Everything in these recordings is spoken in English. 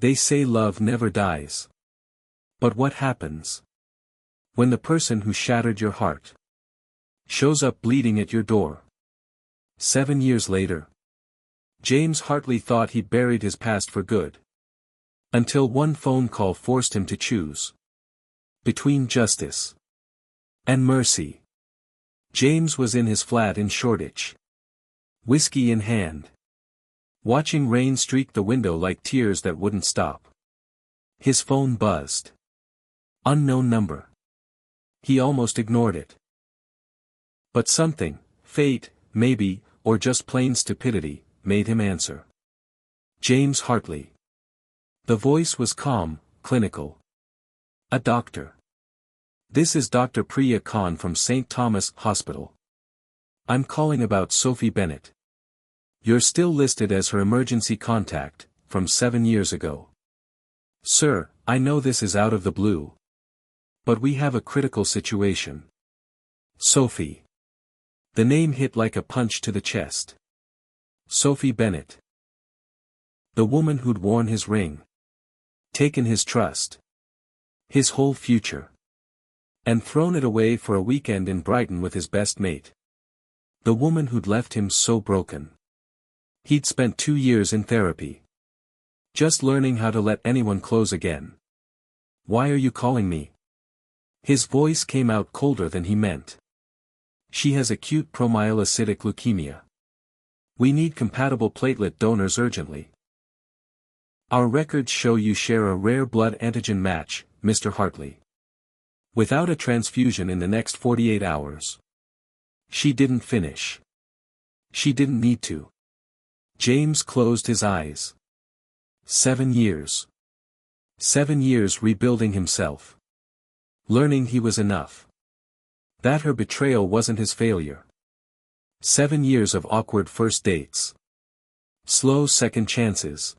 They say love never dies. But what happens when the person who shattered your heart shows up bleeding at your door? 7 years later, James Hartley thought he'd buried his past for good. Until one phone call forced him to choose between justice and mercy. James was in his flat in Shoreditch, whiskey in hand, watching rain streak the window like tears that wouldn't stop. His phone buzzed. Unknown number. He almost ignored it. But something, fate, maybe, or just plain stupidity, made him answer. James Hartley. The voice was calm, clinical. A doctor. This is Dr. Priya Khan from St. Thomas Hospital. I'm calling about Sophie Bennett. You're still listed as her emergency contact, from 7 years ago. Sir, I know this is out of the blue. But we have a critical situation. Sophie. The name hit like a punch to the chest. Sophie Bennett. The woman who'd worn his ring. Taken his trust. His whole future. And thrown it away for a weekend in Brighton with his best mate. The woman who'd left him so broken. He'd spent 2 years in therapy. Just learning how to let anyone close again. Why are you calling me? His voice came out colder than he meant. She has acute promyelocytic leukemia. We need compatible platelet donors urgently. Our records show you share a rare blood antigen match, Mr. Hartley. Without a transfusion in the next 48 hours. She didn't finish. She didn't need to. James closed his eyes. 7 years. 7 years rebuilding himself. Learning he was enough. That her betrayal wasn't his failure. 7 years of awkward first dates. Slow second chances.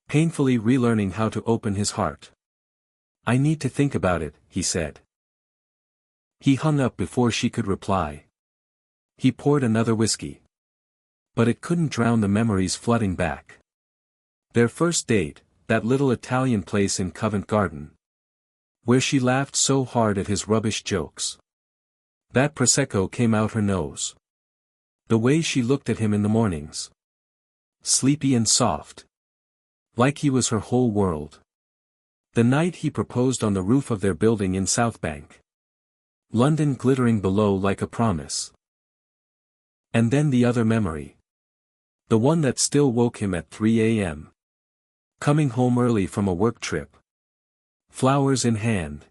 Painfully relearning how to open his heart. I need to think about it, he said. He hung up before she could reply. He poured another whiskey. But it couldn't drown the memories flooding back. Their first date, that little Italian place in Covent Garden. Where she laughed so hard at his rubbish jokes. That Prosecco came out her nose. The way she looked at him in the mornings. Sleepy and soft. Like he was her whole world. The night he proposed on the roof of their building in Southbank. London glittering below like a promise. And then the other memory. The one that still woke him at 3 a.m. Coming home early from a work trip. Flowers in hand.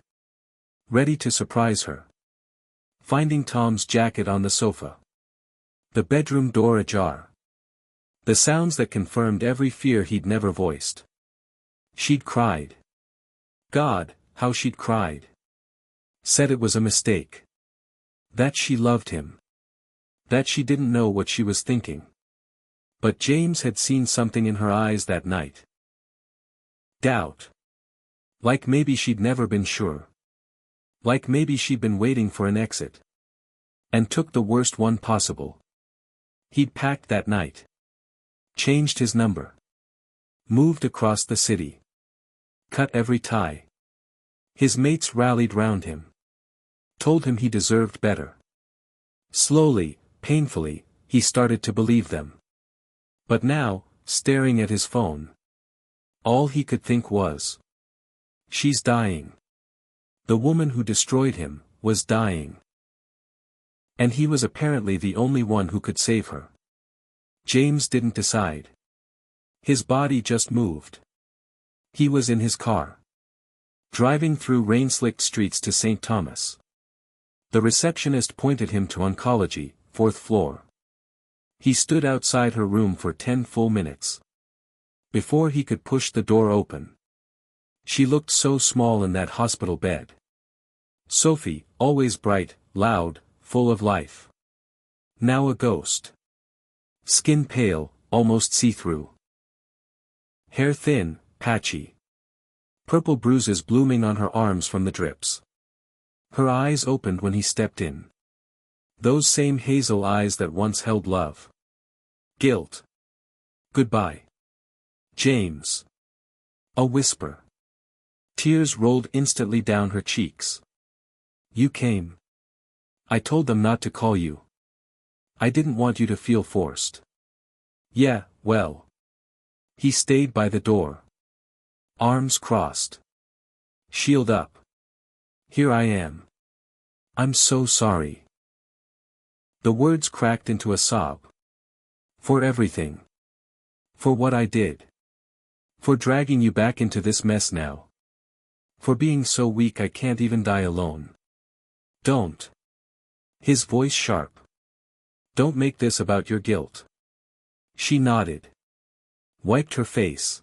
Ready to surprise her. Finding Tom's jacket on the sofa. The bedroom door ajar. The sounds that confirmed every fear he'd never voiced. She'd cried. God, how she'd cried. Said it was a mistake. That she loved him. That she didn't know what she was thinking. But James had seen something in her eyes that night. Doubt. Like maybe she'd never been sure. Like maybe she'd been waiting for an exit. And took the worst one possible. He'd packed that night. Changed his number. Moved across the city. Cut every tie. His mates rallied round him. Told him he deserved better. Slowly, painfully, he started to believe them. But now, staring at his phone. All he could think was. She's dying. The woman who destroyed him, was dying. And he was apparently the only one who could save her. James didn't decide. His body just moved. He was in his car. Driving through rain-slicked streets to St. Thomas. The receptionist pointed him to oncology, 4th floor. He stood outside her room for 10 full minutes. Before he could push the door open. She looked so small in that hospital bed. Sophie, always bright, loud, full of life. Now a ghost. Skin pale, almost see-through. Hair thin, patchy. Purple bruises blooming on her arms from the drips. Her eyes opened when he stepped in. Those same hazel eyes that once held love. Guilt. Goodbye. James. A whisper. Tears rolled instantly down her cheeks. You came. I told them not to call you. I didn't want you to feel forced. Yeah, well. He stayed by the door. Arms crossed. Shield up. Here I am. I'm so sorry. The words cracked into a sob. For everything. For what I did. For dragging you back into this mess now. For being so weak I can't even die alone. Don't. His voice sharp. Don't make this about your guilt. She nodded. Wiped her face.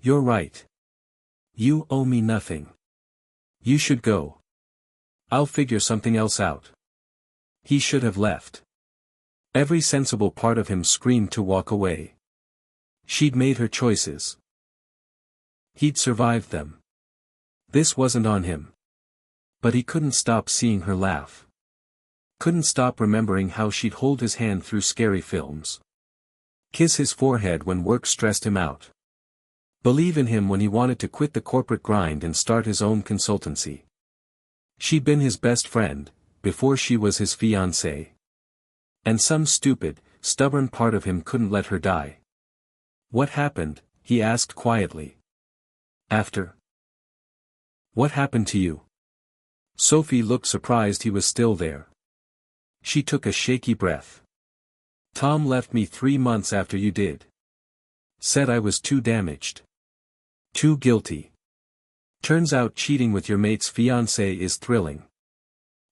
You're right. You owe me nothing. You should go. I'll figure something else out. He should have left. Every sensible part of him screamed to walk away. She'd made her choices. He'd survived them. This wasn't on him. But he couldn't stop seeing her laugh. Couldn't stop remembering how she'd hold his hand through scary films. Kiss his forehead when work stressed him out. Believe in him when he wanted to quit the corporate grind and start his own consultancy. She'd been his best friend, before she was his fiancée. And some stupid, stubborn part of him couldn't let her die. What happened? He asked quietly. After. What happened to you? Sophie looked surprised he was still there. She took a shaky breath. Tom left me 3 months after you did. Said I was too damaged. Too guilty. Turns out cheating with your mate's fiancé is thrilling.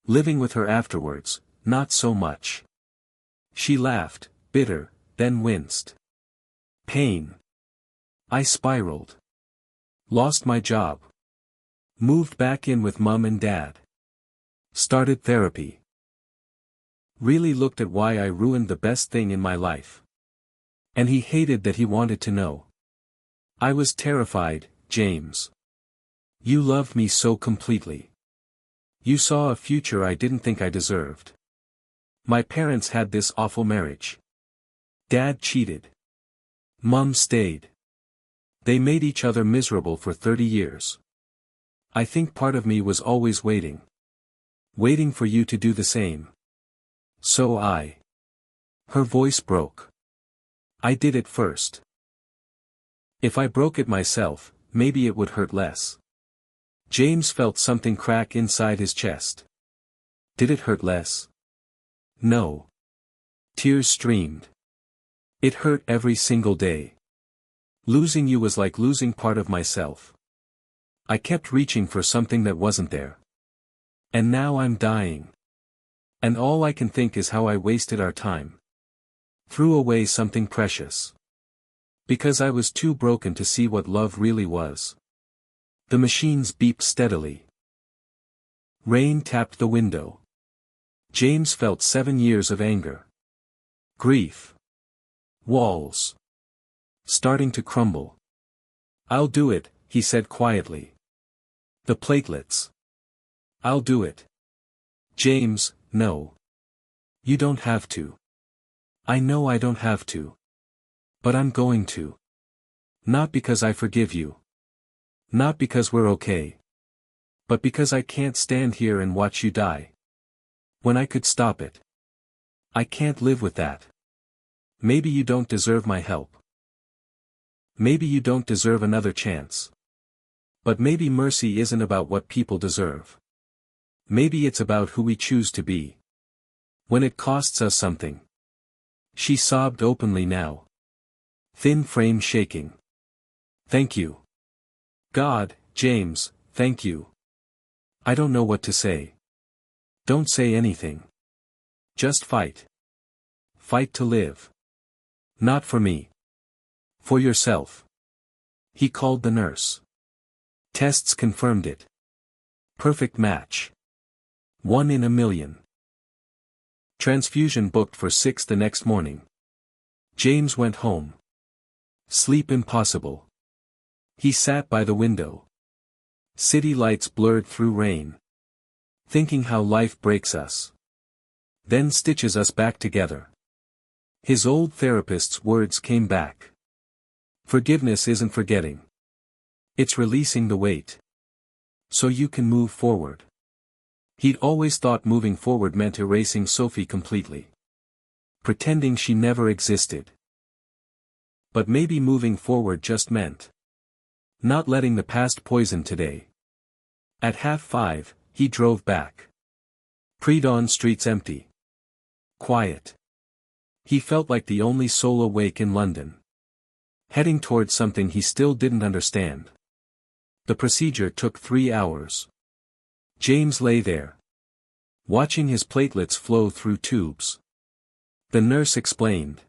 Living with her afterwards, not so much. She laughed, bitter, then winced. Pain. I spiraled. Lost my job. Moved back in with Mum and Dad. Started therapy. Really looked at why I ruined the best thing in my life. And he hated that he wanted to know. I was terrified, James. You loved me so completely. You saw a future I didn't think I deserved. My parents had this awful marriage. Dad cheated. Mum stayed. They made each other miserable for 30 years. I think part of me was always waiting. Waiting for you to do the same. So I. Her voice broke. I did it first. If I broke it myself, maybe it would hurt less. James felt something crack inside his chest. Did it hurt less? No. Tears streamed. It hurt every single day. Losing you was like losing part of myself. I kept reaching for something that wasn't there. And now I'm dying. And all I can think is how I wasted our time. Threw away something precious. Because I was too broken to see what love really was. The machines beeped steadily. Rain tapped the window. James felt 7 years of anger. Grief. Walls. Starting to crumble. I'll do it, he said quietly. The platelets. I'll do it. James, no. You don't have to. I know I don't have to. But I'm going to. Not because I forgive you. Not because we're okay. But because I can't stand here and watch you die. When I could stop it. I can't live with that. Maybe you don't deserve my help. Maybe you don't deserve another chance. But maybe mercy isn't about what people deserve. Maybe it's about who we choose to be. When it costs us something. She sobbed openly now. Thin frame shaking. Thank you. God, James, thank you. I don't know what to say. Don't say anything. Just fight. Fight to live. Not for me. For yourself. He called the nurse. Tests confirmed it. Perfect match. 1 in a million. Transfusion booked for 6 the next morning. James went home. Sleep impossible. He sat by the window. City lights blurred through rain. Thinking how life breaks us. Then stitches us back together. His old therapist's words came back. Forgiveness isn't forgetting. It's releasing the weight. So you can move forward. He'd always thought moving forward meant erasing Sophie completely. Pretending she never existed. But maybe moving forward just meant not letting the past poison today. At 5:30, he drove back. Pre-dawn streets empty. Quiet. He felt like the only soul awake in London. Heading towards something he still didn't understand. The procedure took 3 hours. James lay there, watching his platelets flow through tubes. The nurse explained.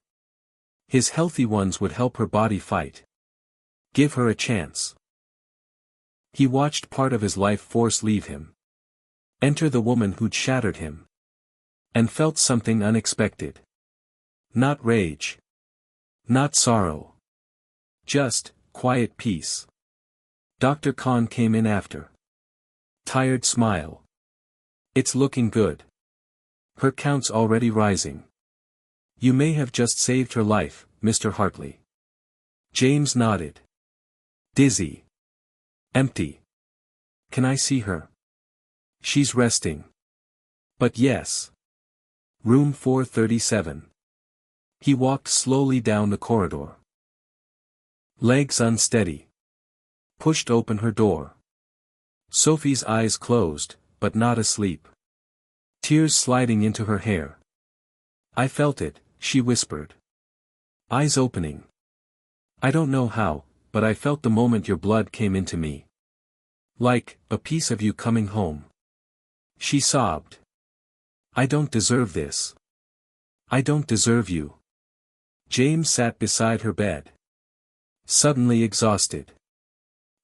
His healthy ones would help her body fight. Give her a chance. He watched part of his life force leave him. Enter the woman who'd shattered him. And felt something unexpected. Not rage. Not sorrow. Just, quiet peace. Dr. Khan came in after. Tired smile. It's looking good. Her count's already rising. You may have just saved her life, Mr. Hartley. James nodded. Dizzy. Empty. Can I see her? She's resting. But yes. Room 437. He walked slowly down the corridor. Legs unsteady. Pushed open her door. Sophie's eyes closed, but not asleep. Tears sliding into her hair. I felt it, she whispered. Eyes opening. I don't know how, but I felt the moment your blood came into me. Like, a piece of you coming home. She sobbed. I don't deserve this. I don't deserve you. James sat beside her bed. Suddenly exhausted.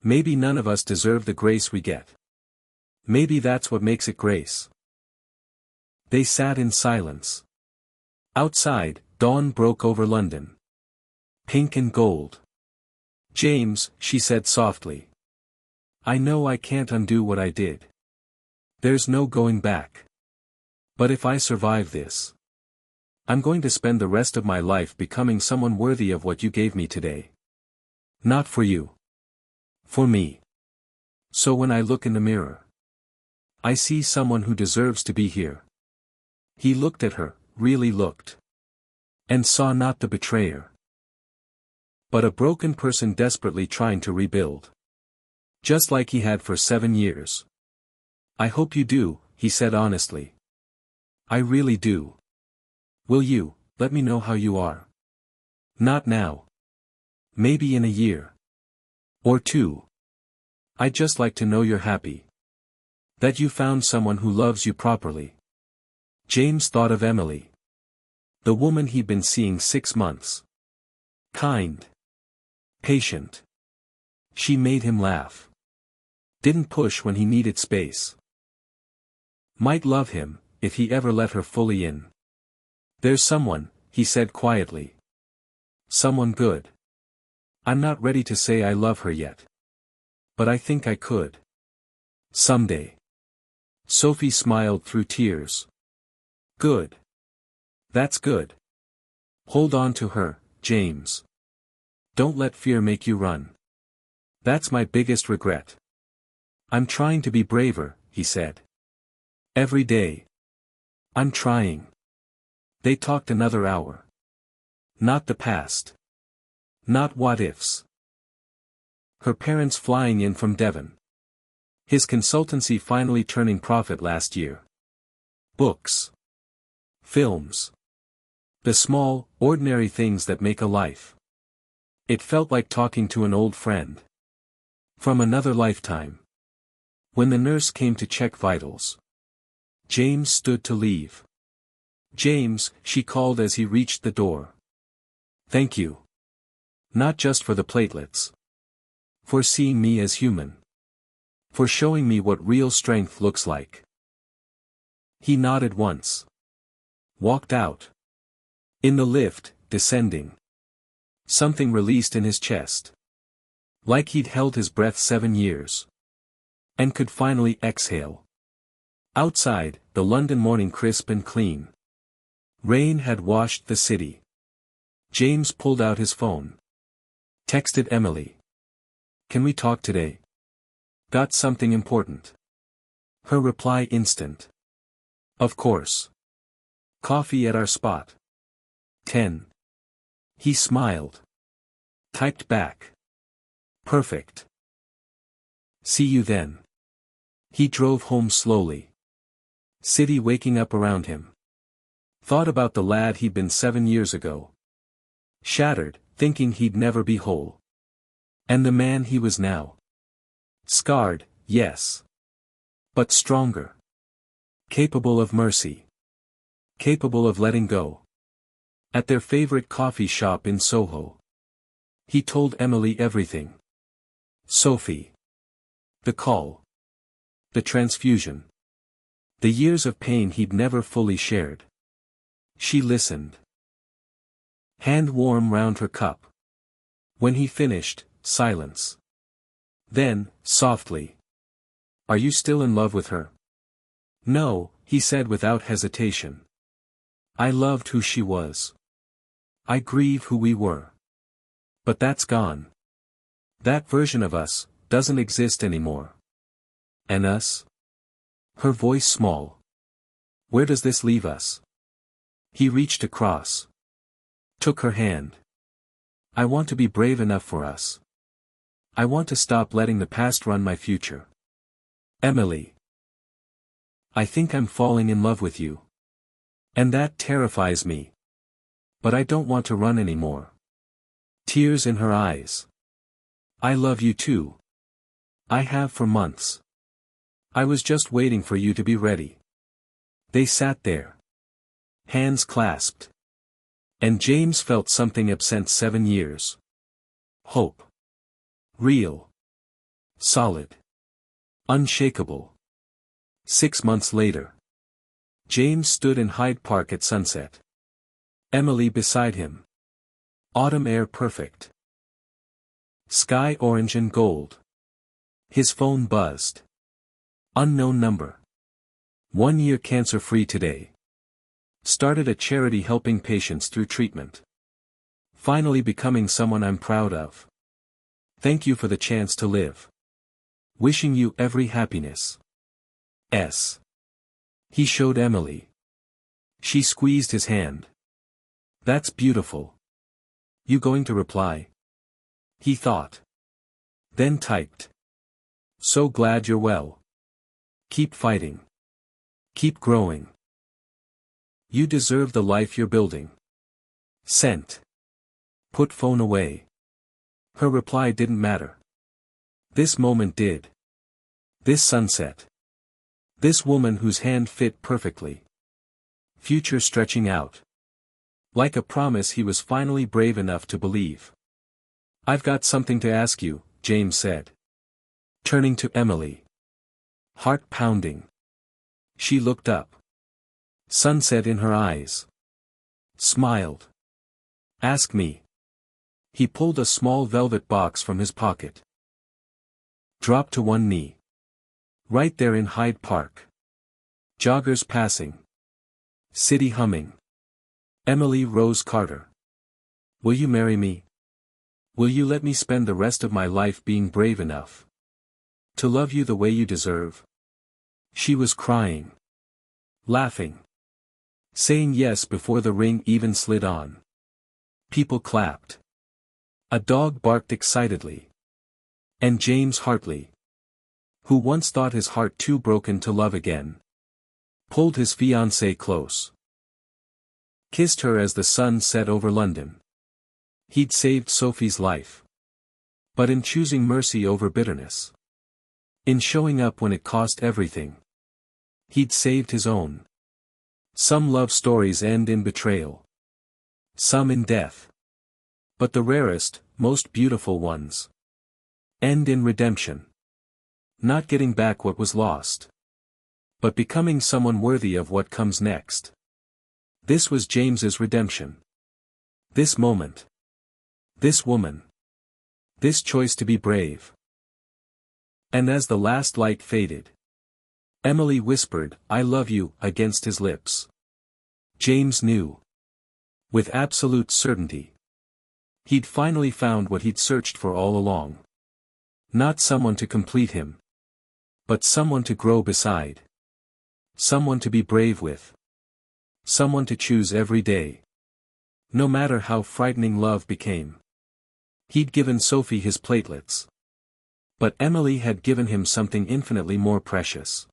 Maybe none of us deserve the grace we get. Maybe that's what makes it grace. They sat in silence. Outside, dawn broke over London. Pink and gold. James, she said softly. I know I can't undo what I did. There's no going back. But if I survive this, I'm going to spend the rest of my life becoming someone worthy of what you gave me today. Not for you. For me. So when I look in the mirror, I see someone who deserves to be here. He looked at her, really looked. And saw not the betrayer, but a broken person desperately trying to rebuild. Just like he had for 7 years. I hope you do, he said honestly. I really do. Will you, let me know how you are? Not now. Maybe in a year. Or 2. I'd just like to know you're happy. That you found someone who loves you properly. James thought of Emily. The woman he'd been seeing 6 months. Kind. Patient. She made him laugh. Didn't push when he needed space. Might love him, if he ever let her fully in. There's someone, he said quietly. Someone good. I'm not ready to say I love her yet. But I think I could. Someday. Sophie smiled through tears. Good. That's good. Hold on to her, James. Don't let fear make you run. That's my biggest regret. I'm trying to be braver, he said. Every day. I'm trying. They talked another hour. Not the past. Not what-ifs. Her parents flying in from Devon. His consultancy finally turning profit last year. Books. Films. The small, ordinary things that make a life. It felt like talking to an old friend. From another lifetime. When the nurse came to check vitals. James stood to leave. James, she called as he reached the door. Thank you. Not just for the platelets. For seeing me as human. For showing me what real strength looks like. He nodded once. Walked out. In the lift, descending. Something released in his chest. Like he'd held his breath 7 years. And could finally exhale. Outside, the London morning crisp and clean. Rain had washed the city. James pulled out his phone. Texted Emily. Can we talk today? Got something important. Her reply instant. Of course. Coffee at our spot. 10. He smiled. Typed back. Perfect. See you then. He drove home slowly. City waking up around him. Thought about the lad he'd been 7 years ago. Shattered, thinking he'd never be whole. And the man he was now. Scarred, yes. But stronger. Capable of mercy. Capable of letting go. At their favorite coffee shop in Soho. He told Emily everything. Sophie. The call. The transfusion. The years of pain he'd never fully shared. She listened. Hand warm round her cup. When he finished, silence. Then, softly. Are you still in love with her? No, he said without hesitation. I loved who she was. I grieve who we were. But that's gone. That version of us doesn't exist anymore. And us? Her voice small. Where does this leave us? He reached across. Took her hand. I want to be brave enough for us. I want to stop letting the past run my future. Emily. I think I'm falling in love with you. And that terrifies me. But I don't want to run anymore. Tears in her eyes. I love you too. I have for months. I was just waiting for you to be ready. They sat there. Hands clasped. And James felt something absent 7 years. Hope. Real. Solid. Unshakable. 6 months later. James stood in Hyde Park at sunset. Emily beside him. Autumn air perfect. Sky orange and gold. His phone buzzed. Unknown number. 1 year cancer-free today. Started a charity helping patients through treatment. Finally becoming someone I'm proud of. Thank you for the chance to live. Wishing you every happiness. S. He showed Emily. She squeezed his hand. That's beautiful. You going to reply? He thought. Then typed. So glad you're well. Keep fighting. Keep growing. You deserve the life you're building. Sent. Put phone away. Her reply didn't matter. This moment did. This sunset. This woman whose hand fit perfectly. Future stretching out. Like a promise he was finally brave enough to believe. I've got something to ask you, James said. Turning to Emily. Heart pounding. She looked up. Sunset in her eyes. Smiled. Ask me. He pulled a small velvet box from his pocket. Dropped to one knee. Right there in Hyde Park. Joggers passing. City humming. Emily Rose Carter. Will you marry me? Will you let me spend the rest of my life being brave enough to love you the way you deserve? She was crying. Laughing. Saying yes before the ring even slid on. People clapped. A dog barked excitedly. And James Hartley, who once thought his heart too broken to love again, pulled his fiancée close. Kissed her as the sun set over London. He'd saved Sophie's life. But in choosing mercy over bitterness. In showing up when it cost everything. He'd saved his own. Some love stories end in betrayal. Some in death. But the rarest, most beautiful ones end in redemption. Not getting back what was lost. But becoming someone worthy of what comes next. This was James's redemption. This moment. This woman. This choice to be brave. And as the last light faded, Emily whispered, I love you, against his lips. James knew. With absolute certainty. He'd finally found what he'd searched for all along. Not someone to complete him. But someone to grow beside. Someone to be brave with. Someone to choose every day. No matter how frightening love became. He'd given Sophie his platelets. But Emily had given him something infinitely more precious.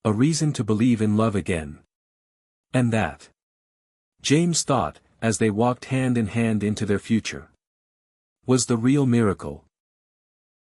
A reason to believe in love again. And that, James thought, as they walked hand in hand into their future, was the real miracle.